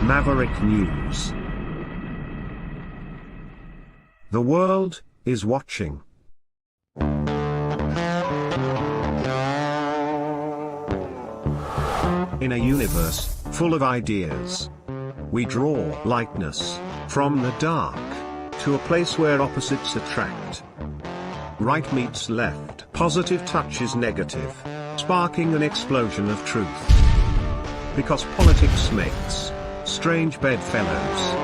Maverick News. The world is watching. In a universe full of ideas, we draw lightness from the dark to a place where opposites attract. Right meets left, positive touches negative, sparking an explosion of truth. Because politics makes strange bedfellows.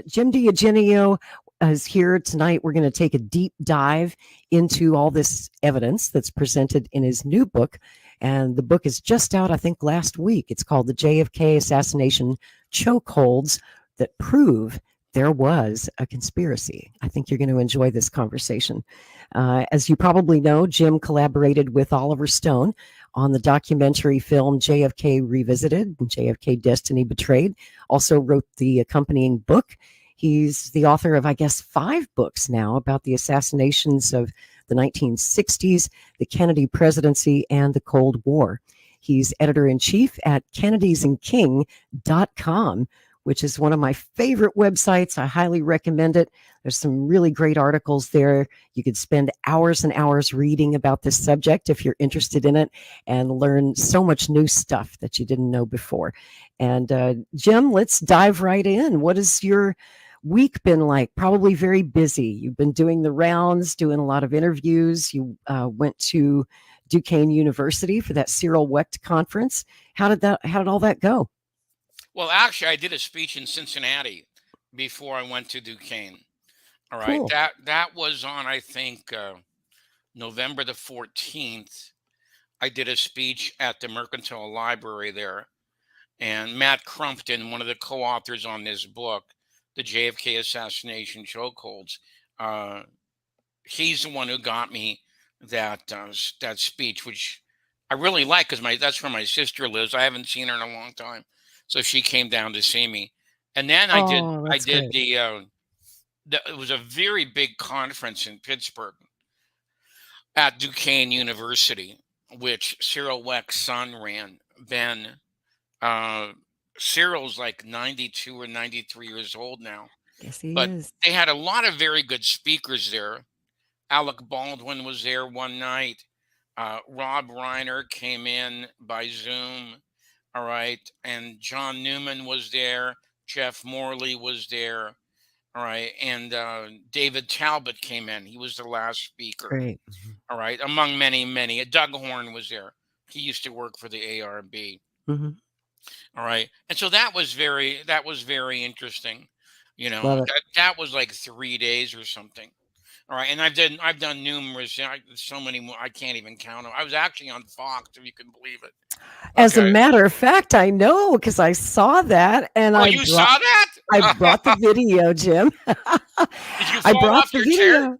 Jim DiEugenio is here tonight. We're going to take a deep dive into all this evidence that's presented in his new book. And the book is just out, I think, last week. It's called The JFK Assassination Chokeholds That Prove There Was a Conspiracy. I think you're going to enjoy this conversation. As you probably know, Jim collaborated with Oliver Stone on the documentary film JFK Revisited and JFK Destiny Betrayed. Also wrote the accompanying book. He's the author of, I guess, 5 books now about the assassinations of the 1960s, the Kennedy presidency, and the Cold War. He's editor-in-chief at kennedysandking.com, which is one of my favorite websites. I highly recommend it. There's some really great articles there. You could spend hours and hours reading about this subject if you're interested in it and learn so much new stuff that you didn't know before. And Jim, let's dive right in. What has your week been like? Probably very busy. You've been doing the rounds, doing a lot of interviews. You went to Duquesne University for that Cyril Wecht conference. How did all that go? Well, actually, I did a speech in Cincinnati before I went to Duquesne. All right. Cool. That was on, I think, November the 14th. I did a speech at the Mercantile Library there. And Matt Crumpton, one of the co-authors on this book, The JFK Assassination Chokeholds, he's the one who got me that speech, which I really like because that's where my sister lives. I haven't seen her in a long time. So she came down to see me. And then I did it was a very big conference in Pittsburgh at Duquesne University, which Cyril Wecht's son ran, Ben. Cyril's like 92 or 93 years old now. Yes, he but is. They had a lot of very good speakers there. Alec Baldwin was there one night. Rob Reiner came in by Zoom. All right. And John Newman was there. Jeff Morley was there. All right. And David Talbot came in. He was the last speaker. Great. All right. Among many, many. Doug Horn was there. He used to work for the ARB. Mm-hmm. All right. And so that was very interesting. You know, that was like 3 days or something. All right. And I've done numerous, so many more. I can't even count them. I was actually on Fox, if you can believe it. As a matter of fact, I know because I saw that. And you saw that? I brought the video, Jim. Did you fall off your chair?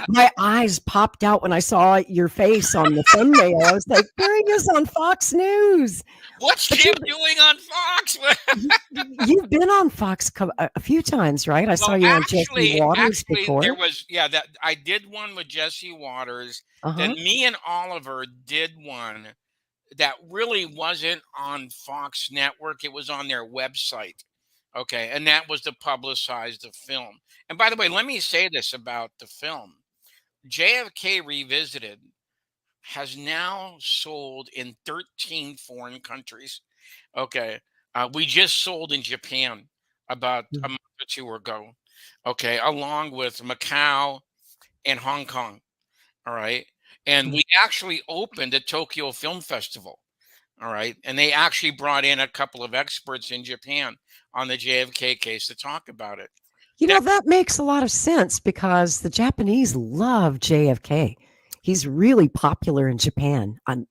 My eyes popped out when I saw your face on the thumbnail. I was like, there he is on Fox News. What's Jim doing on Fox? You've been on Fox a few times, right? I saw you on Jesse Waters before. There was, that I did one with Jesse Waters. Then me and Oliver did one that really wasn't on Fox Network. It was on their website. Okay. And that was to publicize the film. And by the way, let me say this about the film. JFK Revisited has now sold in 13 foreign countries. Okay. We just sold in Japan about a month or 2 ago. Okay. Along with Macau and Hong Kong. All right. And we actually opened a Tokyo Film Festival. All right. And they actually brought in a couple of experts in Japan on the JFK case to talk about it. You know, that makes a lot of sense because the Japanese love JFK. He's really popular in Japan. I'm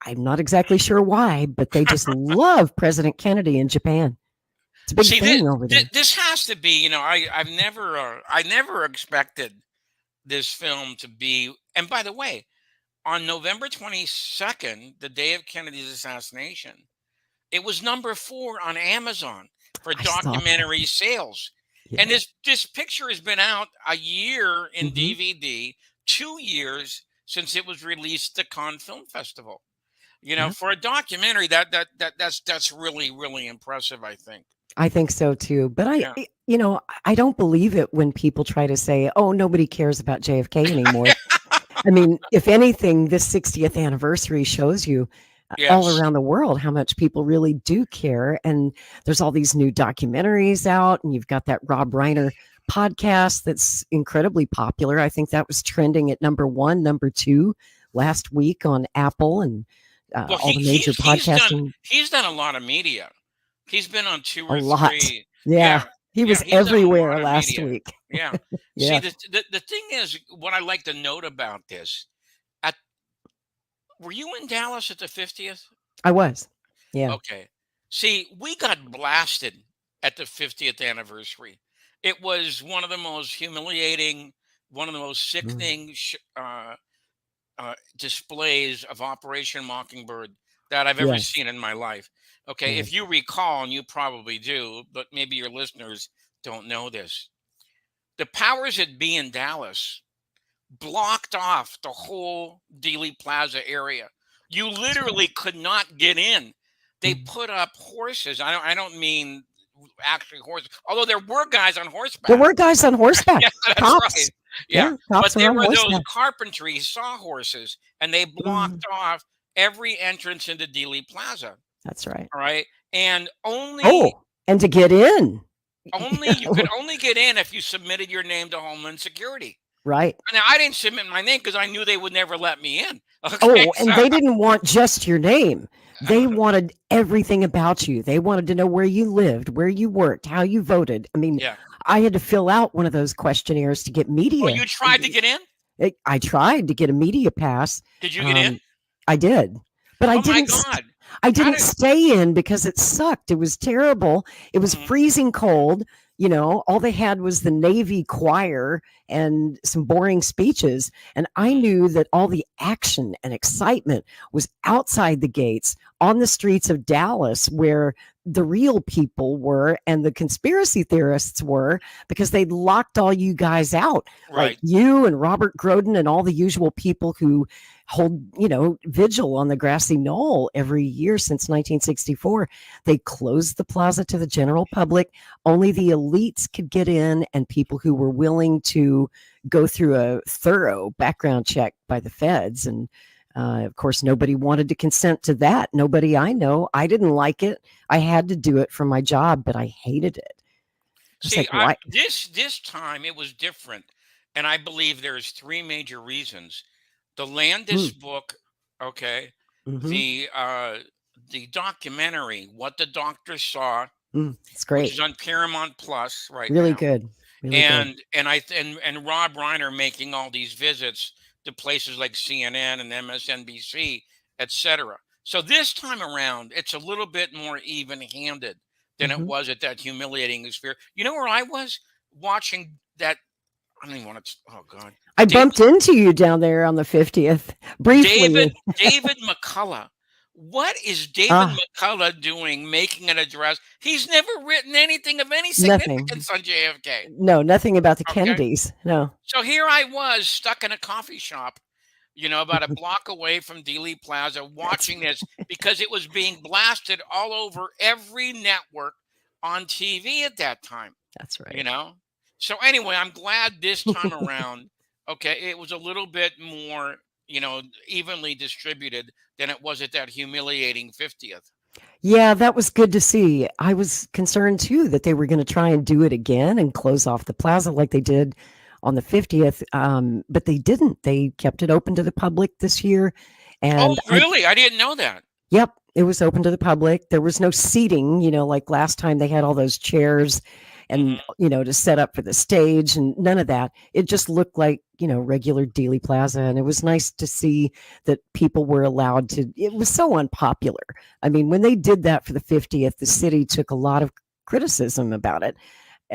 not exactly sure why, but they just love President Kennedy in Japan. It's a big thing over there. This has to be, I never expected this film to be. And by the way, on November 22nd, the day of Kennedy's assassination, it was number 4 on Amazon for documentary sales. Yeah. And this picture has been out a year in Hmm. DVD, 2 years since it was released at the Cannes Film Festival. Yeah. For a documentary, that's really really impressive, I think. I think so too. But Yeah. I don't believe it when people try to say, "Oh, nobody cares about JFK anymore." I mean, if anything, this 60th anniversary shows you all Yes. around the world how much people really do care. And there's all these new documentaries out, and you've got that Rob Reiner podcast that's incredibly popular. I think that was trending at number one, number two last week on Apple and Well, all the major podcasting. he's done a lot of media. He's been on two A or lot. three. Yeah. Yeah, He yeah, was he's done a everywhere lot of last media. week. Yeah. See, Yeah, the thing is, what I like to note about this, at were you in Dallas at the 50th? I was. Yeah. Okay. See, we got blasted at the 50th anniversary. It was one of the most humiliating, one of the most Mm, sickening displays of Operation Mockingbird that I've ever yes. seen in my life. Okay, if Yes. you recall, and you probably do, but maybe your listeners don't know this, the powers that be in Dallas blocked off the whole Dealey Plaza area. You That's right. literally could not get in. They Mhm. put up horses. I don't mean actually horses, although there were guys on There horseback. were guys on horseback, Yeah, that's cops. right. Yeah, Yeah, but cops were there on were those horseback. carpentry sawhorses, and they Mhm. blocked off every entrance into Dealey Plaza. That's right. All right, and Oh, and to get in. only you could only get in if you submitted your name to Homeland Security. Right. Now I didn't submit my name because I knew they would never let me in. Okay, Oh, so and they didn't want just your name. They wanted everything about you. They wanted to know where you lived, where you worked, how you voted. I mean, yeah. I had to fill out one of those questionnaires to get Oh, media. you tried to get in? I tried to get a media pass. Did you get in? Um, I did, but Oh my God! I How didn't did? stay in because it sucked. It was terrible. It was Mhm. freezing cold. All they had was the Navy choir and some boring speeches. And I Mhm. knew that all the action and excitement was outside the gates on the streets of Dallas, where the real people were and the conspiracy theorists were, because they'd locked all you guys out, like Right. you and Robert Groden and all the usual people who hold, vigil on the grassy knoll every year since 1964. They closed the plaza to the general public. Only the elites could get in, and people who were willing to go through a thorough background check by the feds. And of course, nobody wanted to consent to that. Nobody I know. I didn't like it. I had to do it for my job, but I hated it. I was See, like, why? this time it was different, and I believe there's three major reasons: the Landis Mm, book, okay, mm-hmm, the documentary, What the Doctor Saw, it's which great. is on Paramount Plus right Really now, good. Really good. and Rob Reiner making all these visits to places like CNN and MSNBC, etc. So this time around, it's a little bit more even-handed than it Hmm. was at that humiliating experience. You know where I was watching that? I don't even want to. Oh God, I David bumped into you down there on the 50th David briefly. David McCullough. What is David Ah, McCullough doing making an address? He's never written anything of any nothing. significance on JFK. No, nothing about the Okay. Kennedys. No, So here I was stuck in a coffee shop, about a block away from Dealey Plaza, that's watching this because it was being blasted all over every network on TV at that time, that's you right. know? So anyway, I'm glad this time around, okay, it was a little bit more, evenly distributed than it was at that humiliating 50th. Yeah, that was good to see. I was concerned too that they were going to try and do it again and close off the plaza like they did on the 50th, but they didn't. They kept it open to the public this year, Oh, and really? I didn't know that. yep, it was open to the public. There was no seating, like last time they had all those chairs and, Hmm. to set up for the stage and none of that. It just looked like, regular Dealey Plaza. And it was nice to see that people were allowed to, it was so unpopular. I mean, when they did that for the 50th, the city took a lot of criticism about it,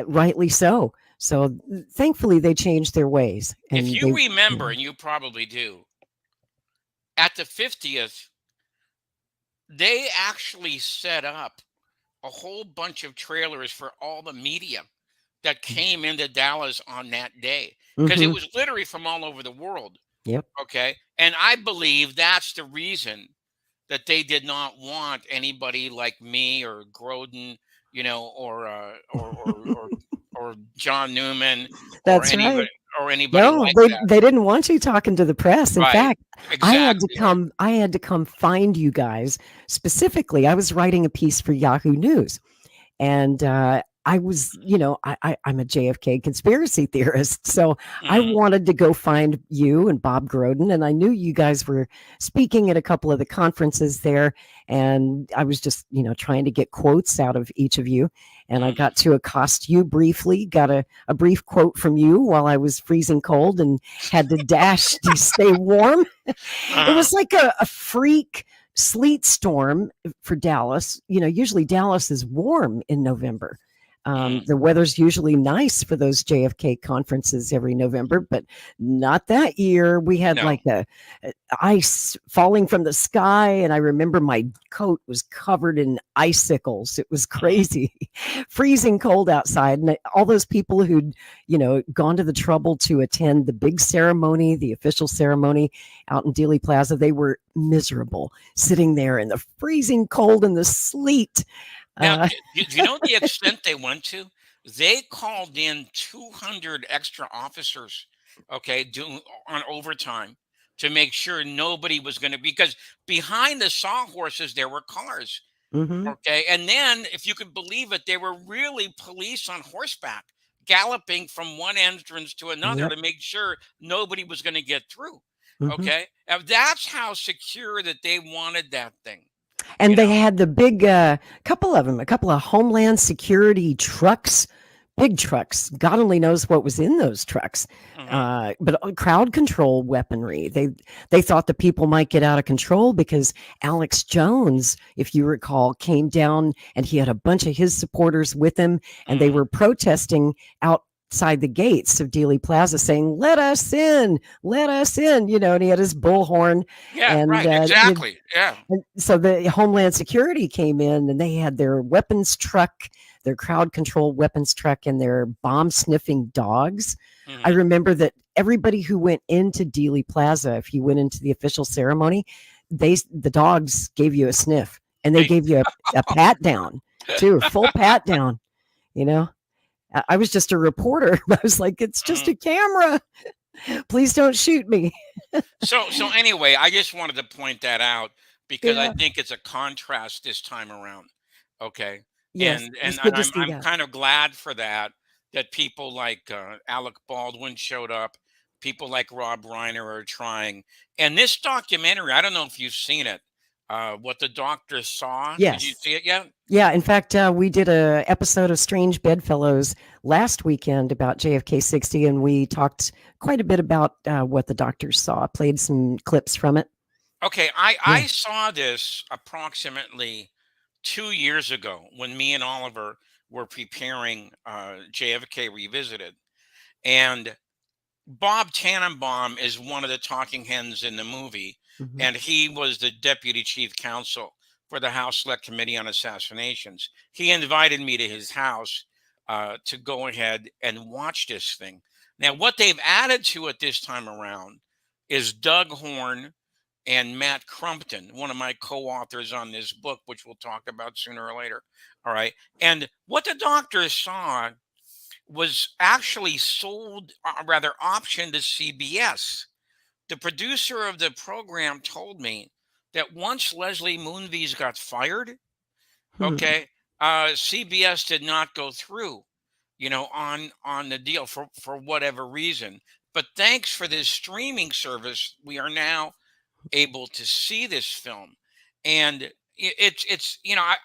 rightly so. So thankfully they changed their ways If and you they, remember, and you probably do, at the 50th, they actually set up a whole bunch of trailers for all the media that came into Dallas on that day, because it Mm-hmm. was literally from all over the world. Yep. Okay. And I believe that's the reason that they did not want anybody like me or Groden, or John Newman or That's right. anybody No, like that. they didn't want you talking to the press. In Right. fact, Exactly right. I had to come find you guys specifically. I was writing a piece for Yahoo News, and I was, I'm a JFK conspiracy theorist, so I Mhm. wanted to go find you and Bob Groden, and I knew you guys were speaking at a couple of the conferences there, and I was just, trying to get quotes out of each of you, and I Mhm. got to accost you briefly, got a brief quote from you while I was freezing cold and had to dash to stay warm. It Uh-huh. was like a freak sleet storm for Dallas. Usually Dallas is warm in November. Mhm. The weather's usually nice for those JFK conferences every November, but not that year. We had No. like a ice falling from the sky, and I remember my coat was covered in icicles. It was Mhm. crazy, freezing cold outside, and all those people who'd gone to the trouble to attend the big ceremony, the official ceremony out in Dealey Plaza, they were miserable sitting there in the freezing cold and the sleet. Now, Uh, do you know the extent they went to? They called in 200 extra officers, okay, doing on overtime to make sure nobody was going to, because behind the sawhorses there were cars, mhm. okay, and then if you could believe it, they were really police on horseback galloping from one entrance to another Yep. to make sure nobody was going to get through. Mhm. Okay, now that's how secure that they wanted that thing. And You they know. had the big couple of them, a couple of Homeland Security trucks, big trucks. God only knows what was in those trucks. Hmm. But crowd control weaponry. They thought the people might get out of control because Alex Jones, if you recall, came down and he had a bunch of his supporters with him, and they Hmm. were protesting outside the gates of Dealey Plaza, saying, let us in," and he had his bullhorn, Yeah. and Right. Exactly. Yeah. and so the Homeland Security came in and they had their weapons truck, their crowd control weapons truck, and their bomb sniffing dogs. I Hmm. remember that everybody who went into Dealey Plaza, if you went into the official ceremony, the dogs gave you a sniff and they gave you a pat down too, a full pat down. You know, I was just a reporter. I was like, it's just Hmm. a camera. Please don't shoot me. So anyway, I just wanted to point that out because I Yeah. think it's a contrast this time around. Okay. Yes. And It was and, good and to I'm see I'm that. kind of glad for that, that people like Alec Baldwin showed up, people like Rob Reiner are trying. And this documentary, I don't know if you've seen it. What the doctor saw. Did you Yes. see it yet? Yeah, in fact, we did a episode of Strange Bedfellows last weekend about JFK 60, and we talked quite a bit about what the doctors saw. Played some clips from it. Okay, I Yeah. I saw this approximately 2 years ago when me and Oliver were preparing JFK Revisited, and Bob Tannenbaum is one of the talking hens in the movie, Hmm. and he was the deputy chief counsel for the House Select Committee on Assassinations. He invited me to his house to go ahead and watch this thing. Now, what they've added to it this time around is Doug Horn and Matt Crumpton, one of my co-authors on this book, which we'll talk about sooner or later. All right. And what the doctors saw was actually sold, rather optioned to CBS. The producer of the program told me that once Leslie Moonves got fired, Hmm. okay, CBS did not go through, on the deal for whatever reason. But thanks for this streaming service, we are now able to see this film, and it's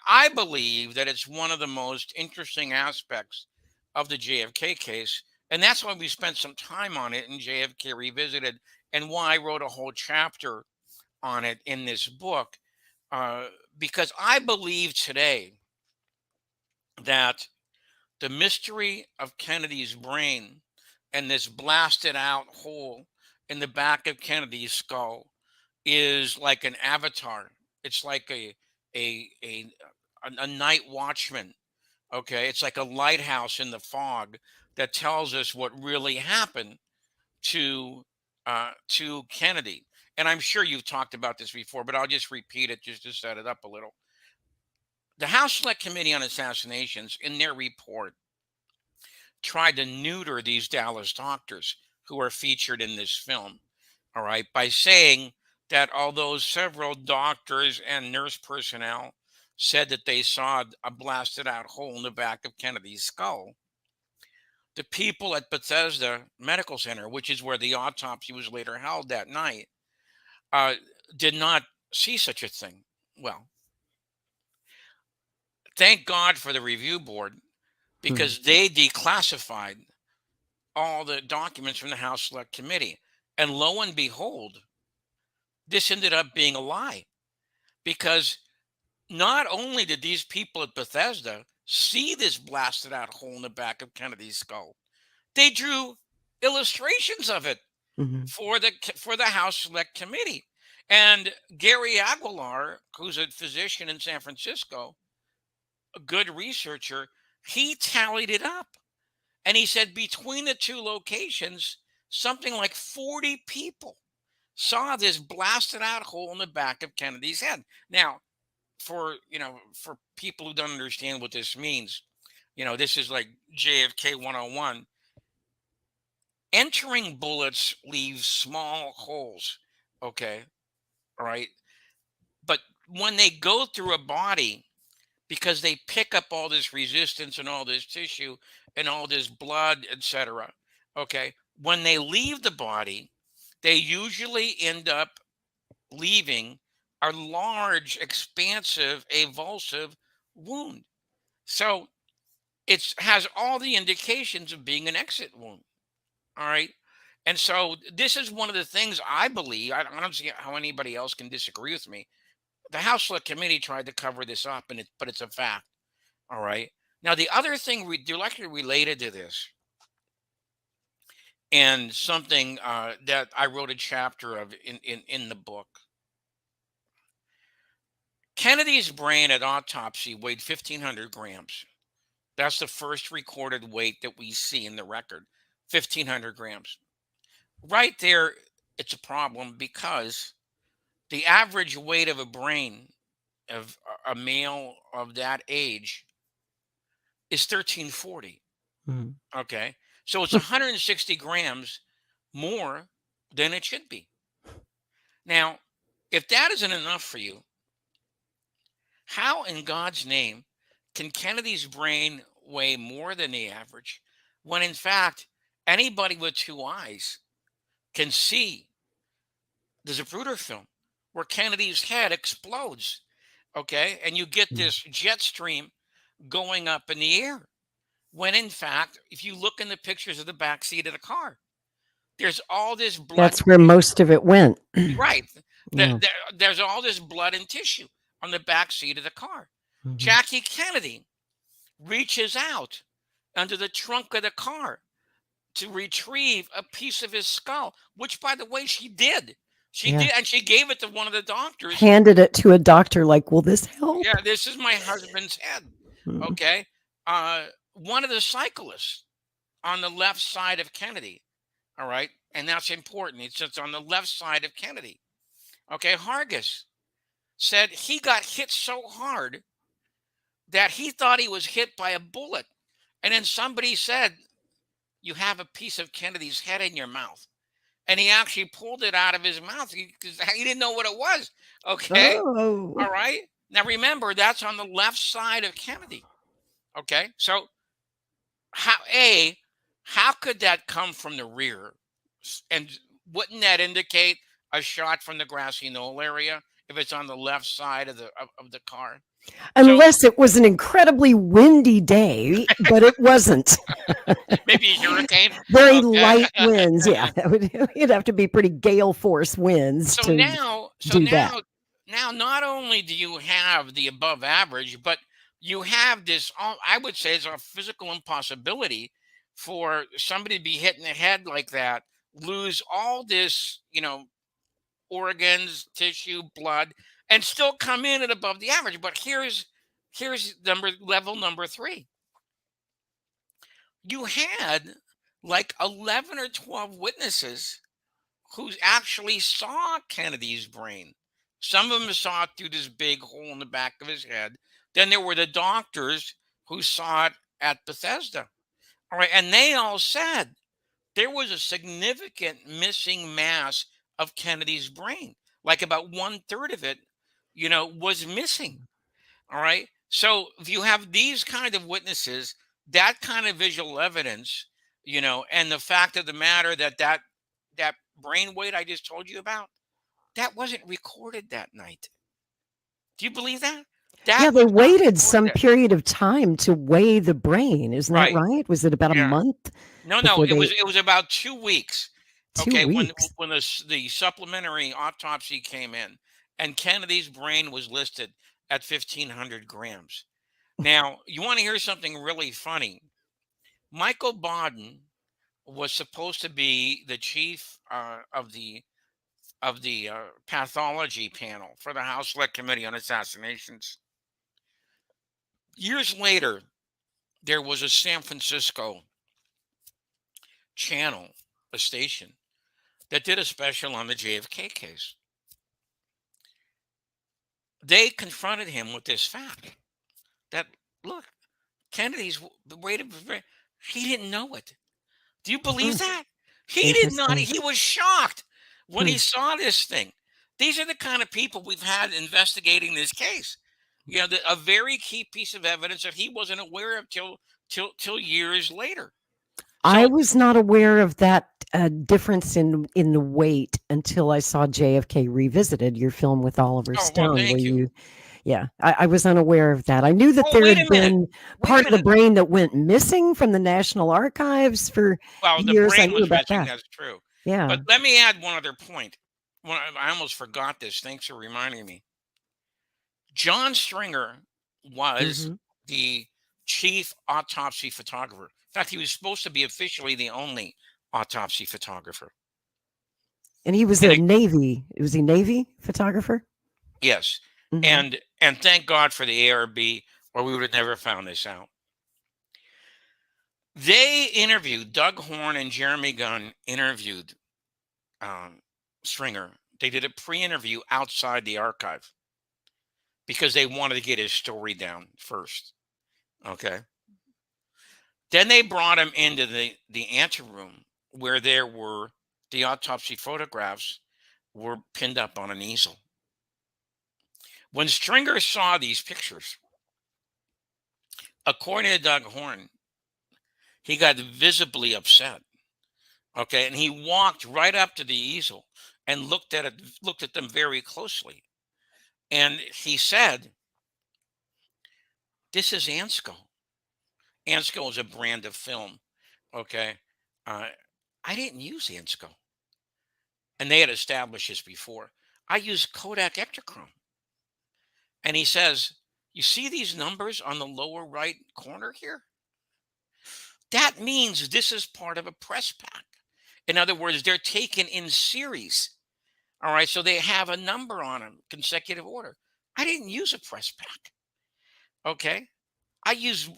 I believe that it's one of the most interesting aspects of the JFK case, and that's why we spent some time on it in JFK Revisited, and why I wrote a whole chapter on it in this book, uh, because I believe today that the mystery of Kennedy's brain and this blasted out hole in the back of Kennedy's skull is like an avatar. It's like a a night watchman Okay, it's like a lighthouse in the fog that tells us what really happened to Kennedy. And I'm sure you've talked about this before, but I'll just repeat it just to set it up a little. The House Select Committee on Assassinations, in their report, tried to neuter these Dallas doctors who are featured in this film, all right, by saying that although several doctors and nurse personnel said that they saw a blasted out hole in the back of Kennedy's skull, the people at Bethesda Medical Center, which is where the autopsy was later held that night, uh, did not see such a thing. Well, thank God for the review board because they declassified all the documents from the House Select Committee. And lo and behold, this ended up being a lie because not only did these people at Bethesda see this blasted out hole in the back of Kennedy's skull, they drew illustrations of it for the House Select Committee. And Gary Aguilar, who's a physician in San Francisco, a good researcher, he tallied it up. And he said between the two locations, something like 40 people saw this blasted out hole in the back of Kennedy's head. Now, for people who don't understand what this means, this is like JFK 101. Entering bullets leaves small holes. Okay. All right. But when they go through a body, because they pick up all this resistance and all this tissue and all this blood, etc. Okay. When they leave the body, they usually end up leaving a large, expansive, avulsive wound. So it has all the indications of being an exit wound. All right. And so this is one of the things I believe. I don't see how anybody else can disagree with me. The House Select Committee tried to cover this up, but it's a fact. All right. Now, the other thing directly related to this, and something that I wrote a chapter of in the book, Kennedy's brain at autopsy weighed 1,500 grams. That's the first recorded weight that we see in the record, 1,500 grams. Right there, it's a problem because the average weight of a brain of a male of that age is 1,340. Okay. So it's 160 grams more than it should be. Now, if that isn't enough for you, how in God's name can Kennedy's brain weigh more than the average when in fact anybody with two eyes can see the Zapruder film where Kennedy's head explodes? Okay. And you get this jet stream going up in the air. When in fact, if you look in the pictures of the back seat of the car, there's all this blood. That's where most of it went. Right. There's all this blood and tissue on the back seat of the car. Jackie Kennedy reaches out under the trunk of the car to retrieve a piece of his skull, which, by the way, she did. She did, and she gave it to one of the doctors. Handed it to a doctor like, will this help? Yeah, this is my husband's head. Okay. One of the cyclists on the left side of Kennedy. All right. And that's important. It's on the left side of Kennedy. Okay. Hargis said he got hit so hard that he thought he was hit by a bullet. And then somebody said, you have a piece of Kennedy's head in your mouth. And he actually pulled it out of his mouth because he didn't know what it was. Okay. Oh. All right. Now, remember, that's on the left side of Kennedy. Okay. So how could that come from the rear? And wouldn't that indicate a shot from the grassy knoll area if it's on the left side of the car? Unless it was an incredibly windy day, but it wasn't. Maybe a hurricane. Very light winds. Yeah, it'd have to be pretty gale force winds. So now, not only do you have the above average, but you have this, I would say, is a physical impossibility for somebody to be hit in the head like that, lose all this, organs, tissue, blood, and still come in at above the average. But here's level number 3. you had like 11 or 12 witnesses who actually saw Kennedy's brain. Some of them saw it through this big hole in the back of his head. Then there were the doctors who saw it at Bethesda. All right. And they all said there was a significant missing mass of Kennedy's brain. Like about 1/3 of it, was missing. All right. So if you have these kind of witnesses, that kind of visual evidence, and the fact of the matter that brain weight I just told you about, that wasn't recorded that night. Do you believe that? Yeah, That they was not waited some recorded. period of time to weigh the brain. Isn't that Right. right? Was it about a Yeah. month No. before It was about 2 weeks. two Okay, when weeks? when the supplementary autopsy came in, and Kennedy's brain was listed at 1,500 grams. Now, you want to hear something really funny? Michael Baden was supposed to be the chief of the pathology panel for the House Select Committee on Assassinations. Years later, there was a San Francisco channel, a station, that did a special on the JFK case. They confronted him with this fact that, look, Kennedy's the weight of his brain, he didn't know it. Do you believe Hmm, that? He did not. interesting. He was shocked when Hmm. he saw this thing. These are the kind of people we've had investigating this case. A very key piece of evidence that he wasn't aware of till years later. I So, was not aware of that difference in the weight until I saw JFK Revisited, your film with Oliver oh well, Stone, where thank you. you, yeah, I was unaware of that. I knew that Oh, there wait had a minute. been Wait a part of the minute. brain that went missing from the National Archives for Well, the years. I brain knew was about missing. that. That's true. Yeah. But let me add one other point. I almost forgot this. Thanks for reminding me. John Stringer was Hmm. the chief autopsy photographer. In fact, he was supposed to be officially the only autopsy photographer. And he was And a Navy. Was he Navy photographer? yes, Hmm. and thank God for the ARB, or we would have never found this out. They interviewed Doug Horn and Jeremy Gunn interviewed Stringer. They did a pre-interview outside the archive because they wanted to get his story down first. Okay. Then they brought him into the anteroom where the autopsy photographs were pinned up on an easel. When Stringer saw these pictures, according to Doug Horn, he got visibly upset. Okay, and he walked right up to the easel and looked at them very closely. And he said, "This is Ansco. Ansco is a brand of film. Okay, uh, I didn't use Ansco, and they had established this before. I used Kodak Ektachrome." And he says, "You see these numbers on the lower right corner here? That means this is part of a press pack. In other words, they're taken in series. All right, so they have a number on them, consecutive order. I didn't use a press pack. Okay, I use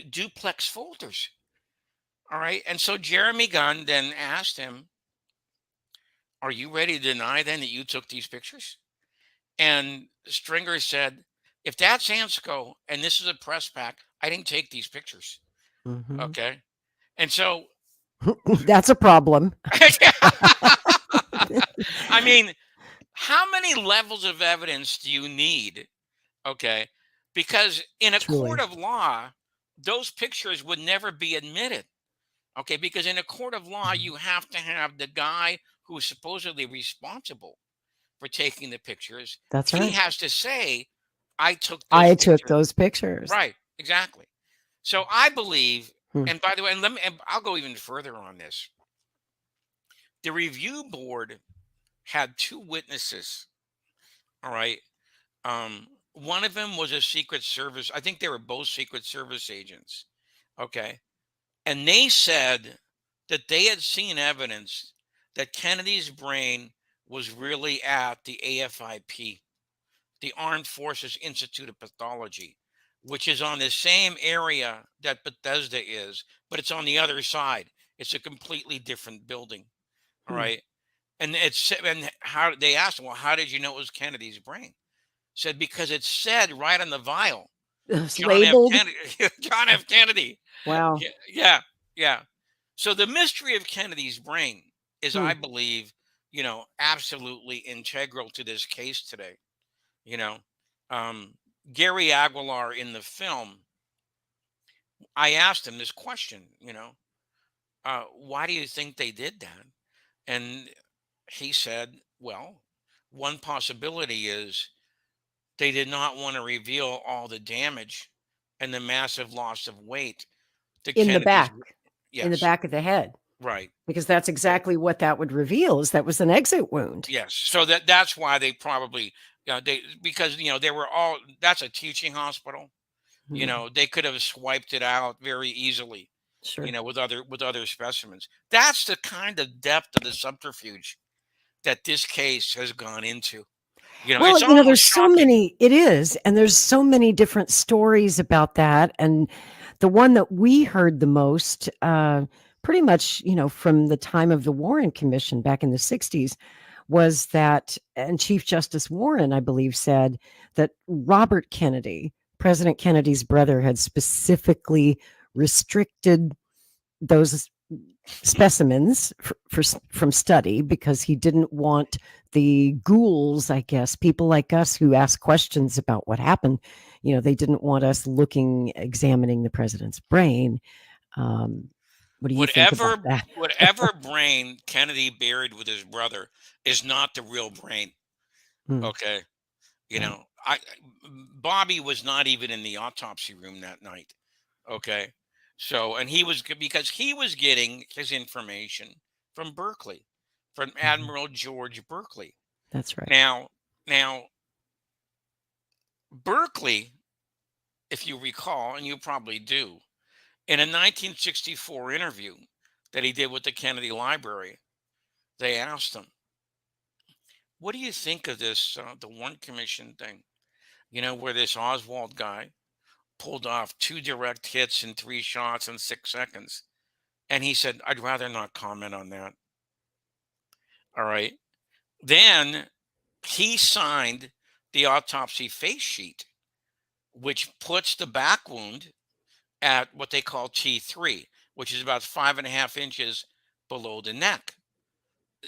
duplex folders. All right, and so Jeremy Gunn then asked him, "Are you ready to deny then that you took these pictures?" And Stringer said, "If that's Ansco and this is a press pack, I didn't take these pictures." Hmm. Okay, and so That's a problem. I mean, how many levels of evidence do you need? Okay. Because in a court Truly. of law, those pictures would never be admitted. Okay. Because in a court of law, Mhm. you have to have the guy who is supposedly responsible for taking the pictures. That's He right. has to say, "I took those I took pictures." those pictures. Right. Exactly. So I believe, Hmm. and by the way, and I'll go even further on this. The review board had two witnesses. All right. One of them was a Secret Service. I think they were both Secret Service agents. Okay. And they said that they had seen evidence that Kennedy's brain was really at the AFIP, the Armed Forces Institute of Pathology, which is on the same area that Bethesda is, but it's on the other side. It's a completely different building. All Hmm. right. And how they asked him, well, how did you know it was Kennedy's brain? Said because it said right on the vial, It's John F. labeled. Kennedy. John F. Kennedy. Wow. Yeah, yeah, yeah. So the mystery of Kennedy's brain is, Hmm. I believe, absolutely integral to this case today. You know, um, Gary Aguilar in the film, I asked him this question, why do you think they did that? And he said, well, one possibility is they did not want to reveal all the damage and the massive loss of weight to In the Kennedy's. back, in the Yes, back of the head, right. because that's Yeah, exactly what that would reveal, is that was an exit wound. yes. So that's why they probably, they because they were all. That's a teaching hospital. Hmm. They could have swiped it out very easily. Sure. With other specimens. That's the kind of depth of the subterfuge that this case has gone into. Well, It's almost there's so shocking. many, it is, and there's so many different stories about that. And the one that we heard the most, pretty much, from the time of the Warren Commission back in the 60s, was that, and Chief Justice Warren, I believe, said that Robert Kennedy, President Kennedy's brother, had specifically restricted those specimens from study because he didn't want the ghouls, I guess, people like us who ask questions about what happened. They didn't want us examining the president's brain. Um, what do you think about Whatever that? whatever brain Kennedy buried with his brother is not the real brain. Hmm, Okay. right. Bobby was not even in the autopsy room that night. Okay. So, and because he was getting his information from Berkeley, from Mhm. Admiral George Berkeley. That's right. Now, Berkeley, if you recall, and you probably do, in a 1964 interview that he did with the Kennedy Library, they asked him, what do you think of this, the Warren Commission thing? Where this Oswald guy pulled off 2 direct hits and 3 shots in 6 seconds. And he said, I'd rather not comment on that. All right. Then he signed the autopsy face sheet, which puts the back wound at what they call T3, which is about 5.5 inches below the neck.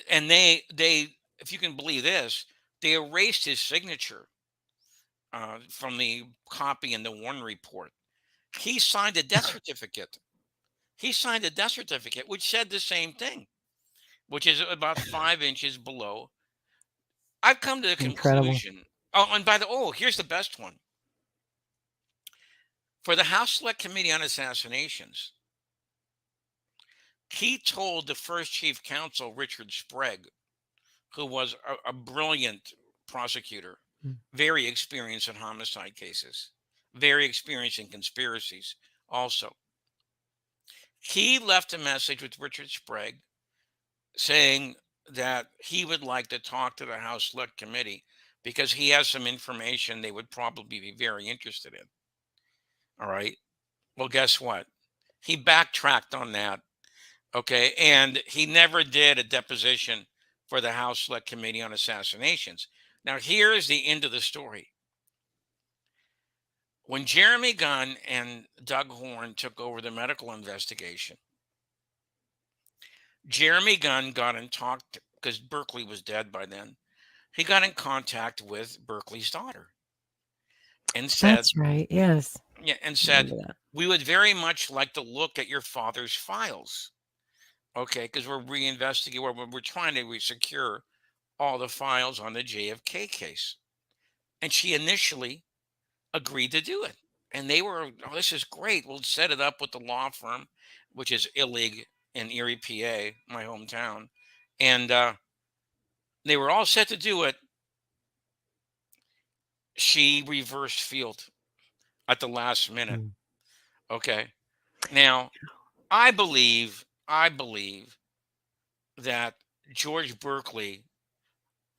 And if you can believe this, they erased his signature from the copy in the Warren report. He signed a death certificate. He signed a death certificate, which said the same thing, which is about 5 inches below. I've come to the Incredible. conclusion. Here's the best one. For the House Select Committee on Assassinations, he told the first chief counsel, Richard Sprague, who was a brilliant prosecutor, Mm. very experienced in homicide cases, very experienced in conspiracies also. He left a message with Richard Sprague saying that he would like to talk to the House Select Committee because he has some information they would probably be very interested in. All right. Well, guess what? He backtracked on that. Okay. And he never did a deposition for the House Select Committee on Assassinations. Now, here's the end of the story. When Jeremy Gunn and Doug Horn took over the medical investigation, Jeremy Gunn got in talked because Berkeley was dead by then. He got in contact with Berkeley's daughter and said, That's right. Yes. yeah, and I said, remember that. we would very much like to look at your father's files. Okay, because we're reinvestigating, we're trying to secure all the files on the JFK case. And she initially agreed to do it. And they were, oh, this is great. We'll set it up with the law firm, which is Illig in Erie, PA, my hometown. And they were all set to do it. She reversed field at the last minute. Mm. Okay. Now, I believe that George Berkeley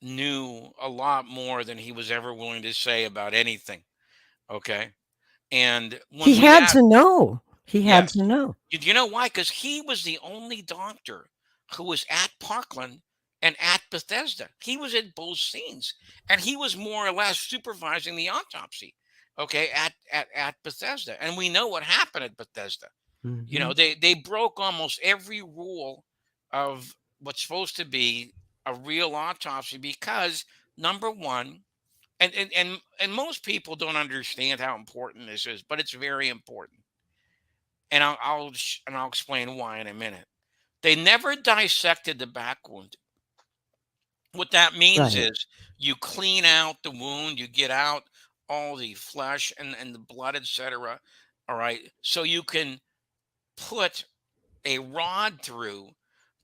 knew a lot more than he was ever willing to say about anything. Okay. And when He we had have, to know. He had yes, to know. you know why? Because he was the only doctor who was at Parkland and at Bethesda. He was at both scenes, and he was more or less supervising the autopsy. Okay, at Bethesda, and we know what happened at Bethesda. You Hmm. know, they broke almost every rule of what's supposed to be a real autopsy because number one, and most people don't understand how important this is, but it's very important. And I'll explain why in a minute. They never dissected the back wound. What that means Right. is you clean out the wound, you get out all the flesh and the blood, etc. All right. So you can put a rod through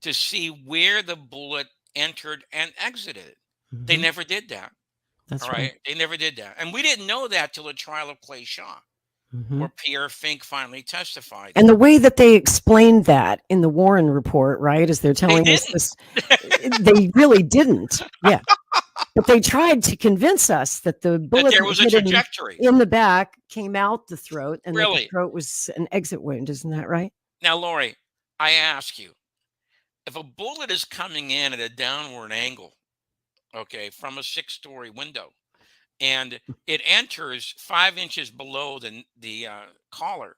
to see where the bullet entered and exited. They Hmm. never did that. All That's right. right. They never did that. And we didn't know that till the trial of Clay Shaw, Hmm. where Pierre Fink finally testified. And the way that they explained that in the Warren report, right, as they're They telling us didn't. this, they really didn't. Yeah. But they tried to convince us that the That bullet there that was a hit him trajectory. in the back came out the throat and that the Really. throat was an exit wound. Isn't that right? Now, Lori, I ask you, if a bullet is coming in at a downward angle, okay, from a 6-story window, and it enters 5 inches below the collar,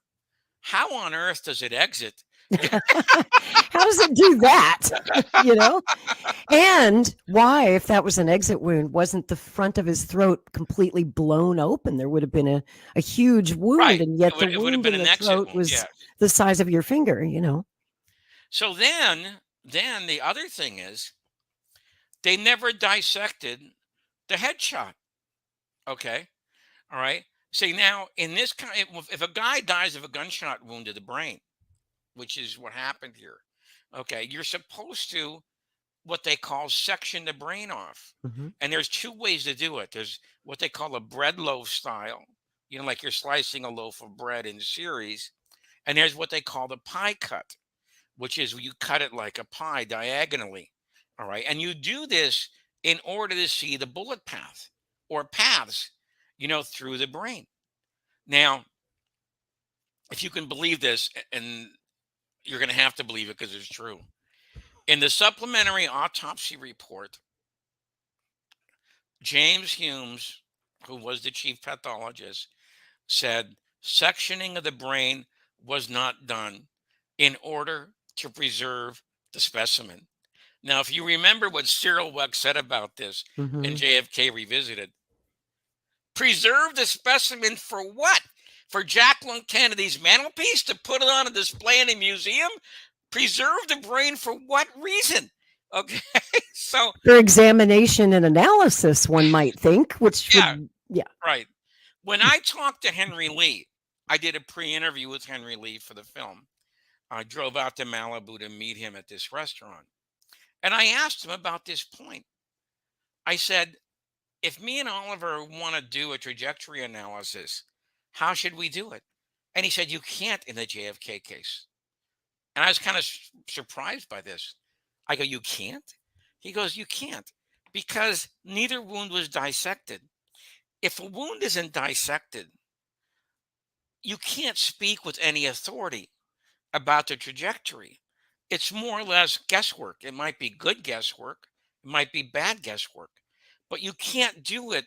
how on earth does it exit? How does it do that? you know? And why, if that was an exit wound, wasn't the front of his throat completely blown open? There would have been a huge wound, Right. and yet the It would have wound been in an the exit throat wound. was Yes. the size of your finger. So then the other thing is they never dissected the headshot. Okay. All right. See, now in this kind, if a guy dies of a gunshot wound to the brain, which is what happened here, okay, you're supposed to what they call section the brain off. Hmm. And there's two ways to do it. There's what they call a bread loaf style, like you're slicing a loaf of bread in series. And there's what they call the pie cut, which is you cut it like a pie diagonally. All right. And you do this in order to see the bullet path or paths, through the brain. Now, if you can believe this, and you're going to have to believe it because it's true. In the supplementary autopsy report, James Humes, who was the chief pathologist, said sectioning of the brain was not done in order to preserve the specimen. Now, if you remember what Cyril Weck said about this in Hmm. JFK Revisited, preserve the specimen for what? For Jacqueline Kennedy's mantelpiece to put it on a display in a museum? Preserve the brain for what reason? Okay, so For examination and analysis, one might think, which yeah, would, yeah. right. When I talked to Henry Lee, I did a pre-interview with Henry Lee for the film. I drove out to Malibu to meet him at this restaurant. And I asked him about this point. I said, if me and Oliver want to do a trajectory analysis, how should we do it? And he said, you can't in the JFK case. And I was kind of surprised by this. I go, you can't? He goes, you can't because neither wound was dissected. If a wound isn't dissected, you can't speak with any authority about the trajectory. It's more or less guesswork. It might be good guesswork, it might be bad guesswork, but you can't do it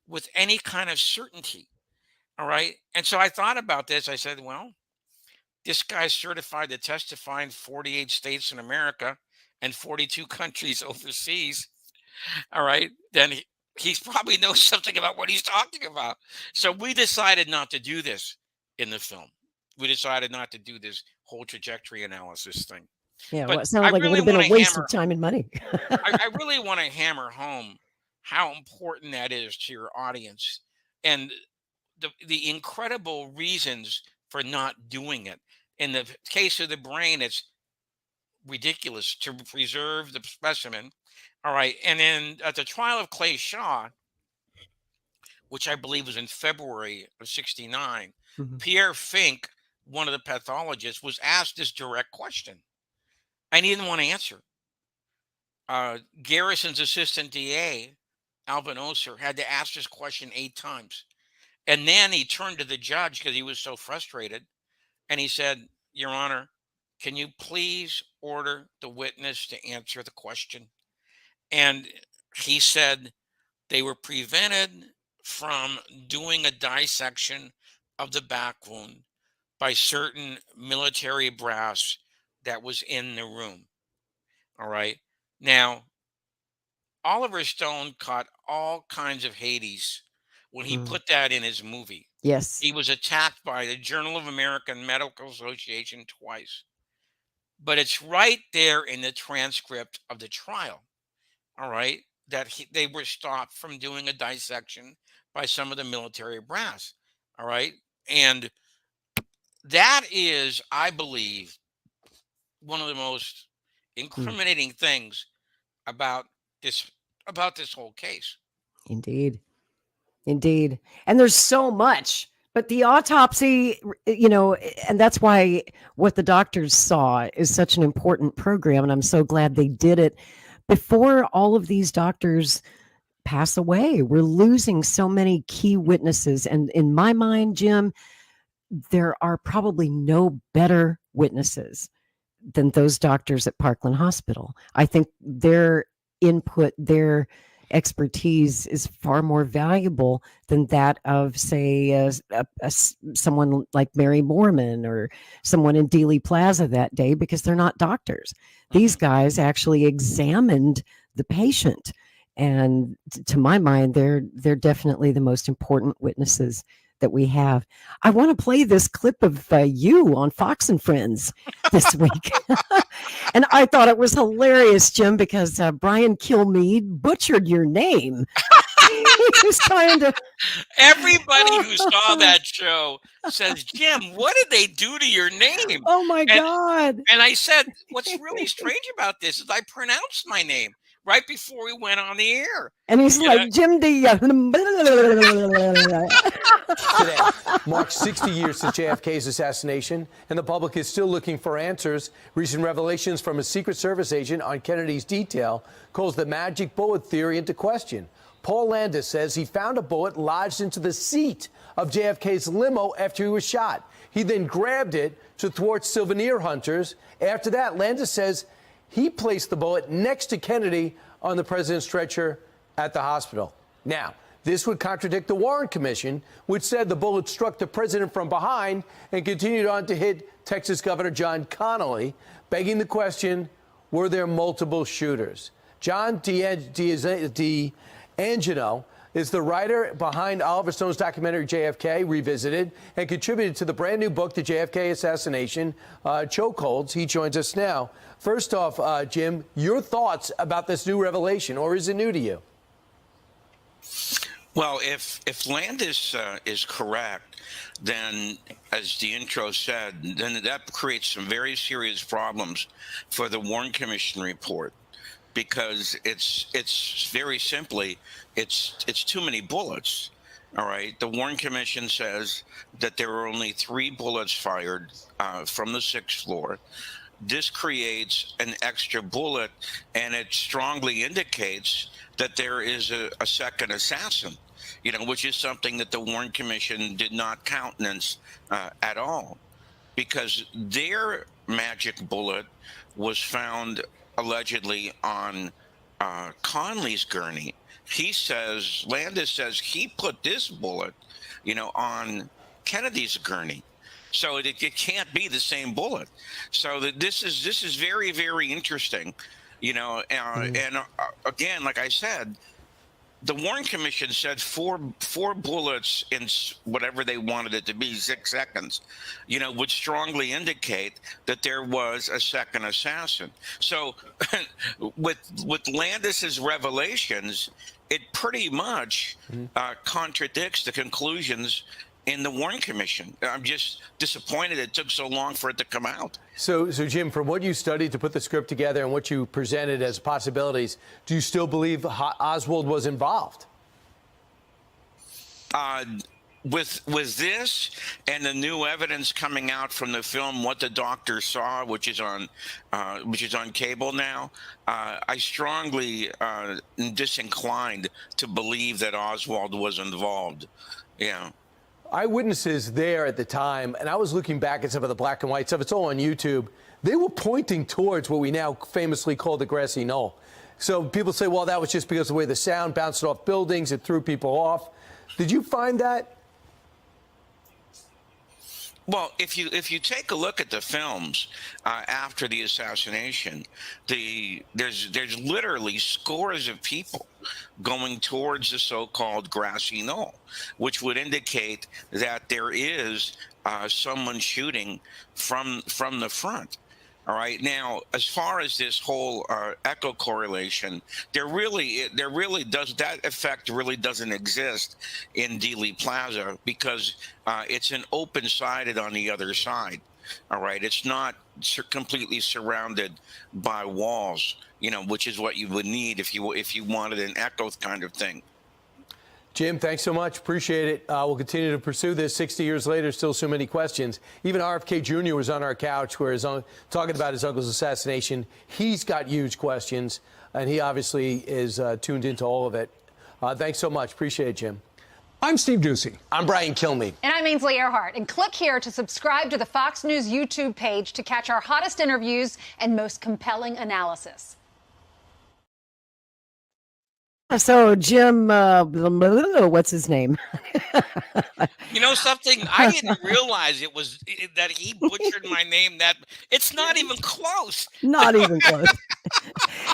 with any kind of certainty. All right. And so I thought about this. I said, well, this guy's certified to testify in 48 states in America and 42 countries overseas. All right. Then he's probably knows something about what he's talking about. So we decided not to do this in the film. We decided not to do this whole trajectory analysis thing. Yeah, well, But it sounded I like it would really have been want a to waste of hammer time and money. I really want to hammer home how important that is to your audience and the incredible reasons for not doing it. In the case of the brain, it's ridiculous to preserve the specimen. All right. And then at the trial of Clay Shaw, which I believe was in February of 69, Mhm. Pierre Fink, one of the pathologists, was asked this direct question. And he didn't want to answer. Garrison's assistant DA, Alvin Oser, had to ask this question 8 times. And then he turned to the judge because he was so frustrated, and he said, "Your Honor, can you please order the witness to answer the question?" And he said they were prevented from doing a dissection of the back wound by certain military brass that was in the room. All right. Now, Oliver Stone caught all kinds of Hades when he Mm. put that in his movie. Yes. He was attacked by the Journal of American Medical Association twice, but it's right there in the transcript of the trial. All right, that they were stopped from doing a dissection by some of the military brass. All right, and that is, I believe, one of the most Mm. incriminating things about this about this whole case. Indeed. Indeed. And there's so much, but the autopsy, and that's why what the doctors saw is such an important program. And I'm so glad they did it before all of these doctors pass away. We're losing so many key witnesses. And in my mind, Jim, there are probably no better witnesses than those doctors at Parkland Hospital. I think their input, their expertise is far more valuable than that of, say, someone like Mary Moorman or someone in Dealey Plaza that day, because they're not doctors. These guys actually examined the patient. And to my mind, they're definitely the most important witnesses that we have. I want to play this clip of you on Fox and Friends this week. And I thought it was hilarious, Jim, because Brian Kilmeade butchered your name. He was trying to. Everybody who saw that show says, "Jim, what did they do to your name?" Oh my God. And I said, "What's really strange about this is I pronounced my name right before we went on the air." And he's like, Jim DiEugenio. Today marks 60 years since JFK's assassination, and the public is still looking for answers. Recent revelations from a Secret Service agent on Kennedy's detail calls the magic bullet theory into question. Paul Landis says he found a bullet lodged into the seat of JFK's limo after he was shot. He then grabbed it to thwart souvenir hunters. After that, Landis says he placed the bullet next to Kennedy on the president's stretcher at the hospital. Now, this would contradict the Warren Commission, which said the bullet struck the president from behind and continued on to hit Texas Governor John Connally, begging the question, were there multiple shooters? John DiEugenio is the writer behind Oliver Stone's documentary JFK Revisited and contributed to the brand new book, The JFK Assassination, Chokeholds. He joins us now. First off, Jim, your thoughts about this new revelation, or is it new to you? Well, if Landis is correct, then, as the intro said, then that creates some very serious problems for the Warren Commission report, because it's very simply it's too many bullets. All right, the Warren Commission says that there were only 3 bullets fired from the 6th floor. This creates an extra bullet, and it strongly indicates that there is a second assassin, which is something that the Warren Commission did not countenance at all, because their magic bullet was found allegedly on Conley's gurney. Landis says he put this bullet, on Kennedy's gurney. So it can't be the same bullet. So this is very, very interesting, and again, like I said, the Warren Commission said four bullets in whatever they wanted it to be, 6 seconds, would strongly indicate that there was a second assassin. So with Landis's revelations, it pretty much contradicts the conclusions in the Warren Commission. I'm just disappointed it took so long for it to come out. So Jim, from what you studied to put the script together and what you presented as possibilities, do you still believe Oswald was involved? With this and the new evidence coming out from the film What the Doctor Saw, which is on cable now, I strongly disinclined to believe that Oswald was involved. Yeah. eyewitnesses there at the time, and I was looking back at some of the black and white stuff. It's all on YouTube. They were pointing towards what we now famously call the grassy knoll. So people say, well, that was just because of the way the sound bounced off buildings, it threw people off. Did you find that? Well, if you take a look at the films after the assassination, there's literally scores of people going towards the so-called grassy knoll, which would indicate that there is someone shooting from the front. All right. Now, as far as this whole echo correlation, that effect really doesn't exist in Dealey Plaza because it's an open-sided on the other side. All right. It's not completely surrounded by walls, which is what you would need if you wanted an echo kind of thing. Jim, thanks so much. Appreciate it. We'll continue to pursue this. 60 years later, still so many questions. Even RFK Jr. was on our couch where talking about his uncle's assassination. He's got huge questions, and he obviously is tuned into all of it. Thanks so much. Appreciate it, Jim. I'm Steve Doocy. I'm Brian Kilmeade. And I'm Ainsley Earhart. And click here to subscribe to the Fox News YouTube page to catch our hottest interviews and most compelling analysis. So Jim, what's his name? You know something? I didn't realize that he butchered my name. That it's not even close. Not even close.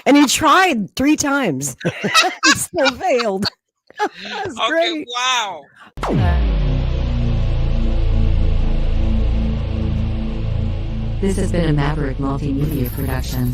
And he tried 3 times. He still failed. That's okay, great. wow. This has been a Maverick Multimedia production.